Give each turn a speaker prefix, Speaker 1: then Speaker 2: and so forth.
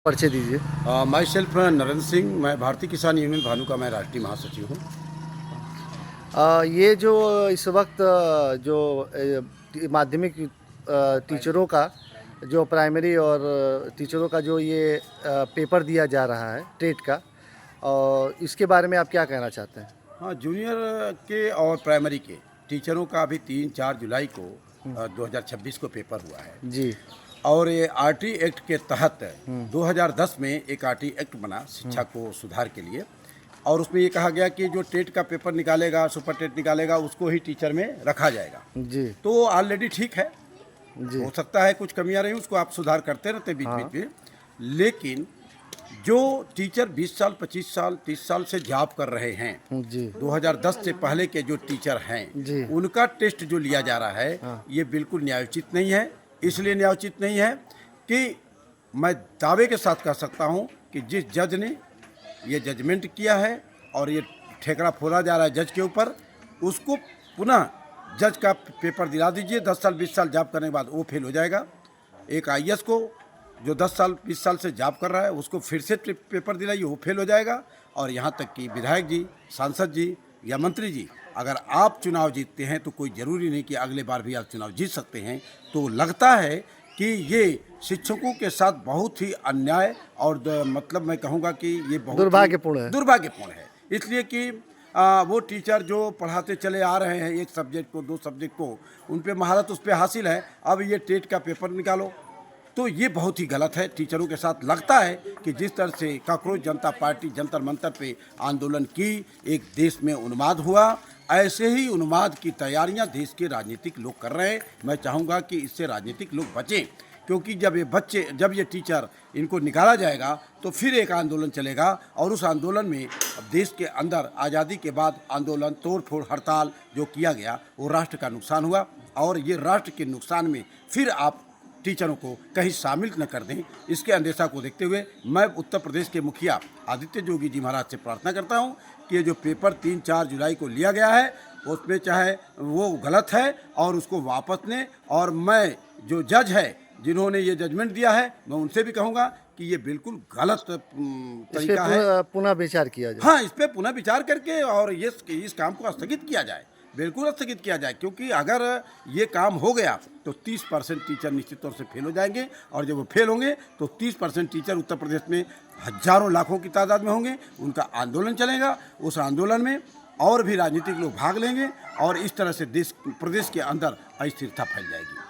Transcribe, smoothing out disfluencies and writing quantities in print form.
Speaker 1: परिचय दीजिए।
Speaker 2: My self Narendra Singh, मैं भारतीय किसान यूनियन भानु का मैं राष्ट्रीय महासचिव हूँ।
Speaker 1: ये जो इस वक्त जो माध्यमिक टीचरों का जो प्राइमरी और टीचरों का जो ये पेपर दिया जा रहा है टेट का, और इसके बारे में आप क्या कहना चाहते हैं?
Speaker 2: हाँ, जूनियर के और प्राइमरी के टीचरों का अभी 3-4 जुलाई को 2026 को पेपर हुआ है।
Speaker 1: जी।
Speaker 2: और ये आरटी एक्ट के तहत 2010 में एक आरटी एक्ट बना शिक्षा को सुधार के लिए, और उसमें ये कहा गया कि जो टेट का पेपर निकालेगा, सुपर टेट निकालेगा, उसको ही टीचर में रखा जाएगा।
Speaker 1: जी।
Speaker 2: तो ऑलरेडी ठीक है,
Speaker 1: जी।
Speaker 2: हो सकता है कुछ कमियां रही, उसको आप सुधार करते रहते बीच बीच में। लेकिन जो टीचर 20 साल, 25 साल, 30 साल से जॉब कर रहे हैं,
Speaker 1: जी।
Speaker 2: 2010 से पहले के जो टीचर
Speaker 1: जी।
Speaker 2: हैं, उनका टेस्ट जो लिया जा रहा है, ये बिल्कुल न्यायोचित नहीं है। इसलिए न्यायोचित नहीं है कि मैं दावे के साथ कह सकता हूं कि जिस जज ने ये जजमेंट किया है और ये ठेकरा फोड़ा जा रहा है जज के ऊपर, उसको पुनः जज का पेपर दिला दीजिए। 10 साल 20 साल जॉब करने के बाद वो फेल हो जाएगा। एक आईएएस को जो 10 साल 20 साल से जॉब कर रहा है, उसको फिर से पेपर दिलाइए, वो फेल हो जाएगा। और यहाँ तक कि विधायक जी, सांसद जी या मंत्री जी, अगर आप चुनाव जीतते हैं तो कोई ज़रूरी नहीं कि अगले बार भी आप चुनाव जीत सकते हैं। तो लगता है कि ये शिक्षकों के साथ बहुत ही अन्याय और मतलब मैं कहूँगा कि ये बहुत दुर्भाग्यपूर्ण है। इसलिए कि वो टीचर जो पढ़ाते चले आ रहे हैं, एक सब्जेक्ट को, 2 सब्जेक्ट को, उन पे महारत उस पे हासिल है, अब ये टेट का पेपर निकालो, तो ये बहुत ही गलत है टीचरों के साथ। लगता है कि जिस तरह से कांग्रेस जनता पार्टी जंतर मंतर पे आंदोलन की, एक देश में उन्माद हुआ, ऐसे ही उन्माद की तैयारियां देश के राजनीतिक लोग कर रहे हैं। मैं चाहूँगा कि इससे राजनीतिक लोग बचें, क्योंकि जब ये टीचर इनको निकाला जाएगा तो फिर एक आंदोलन चलेगा, और उस आंदोलन में देश के अंदर आज़ादी के बाद आंदोलन, तोड़ फोड़, हड़ताल जो किया गया, वो राष्ट्र का नुकसान हुआ। और ये राष्ट्र के नुकसान में फिर आप टीचरों को कहीं शामिल न कर दें, इसके अंदेशा को देखते हुए मैं उत्तर प्रदेश के मुखिया आदित्य जोगी जी महाराज से प्रार्थना करता हूं कि ये जो पेपर 3-4 जुलाई को लिया गया है, उसमें चाहे वो गलत है और उसको वापस लें। और मैं जो जज है जिन्होंने ये जजमेंट दिया है, मैं उनसे भी कहूँगा कि ये बिल्कुल गलत तरीका है।
Speaker 1: पुनः विचार किया जाए।
Speaker 2: हाँ, इस पर पुनः विचार करके और इस काम को स्थगित किया जाए, बिल्कुल स्थगित किया जाए। क्योंकि अगर ये काम हो गया तो 30% टीचर निश्चित तौर से फेल हो जाएंगे, और जब वो फेल होंगे तो 30% टीचर उत्तर प्रदेश में हजारों लाखों की तादाद में होंगे। उनका आंदोलन चलेगा, उस आंदोलन में और भी राजनीतिक लोग भाग लेंगे, और इस तरह से प्रदेश के अंदर अस्थिरता फैल जाएगी।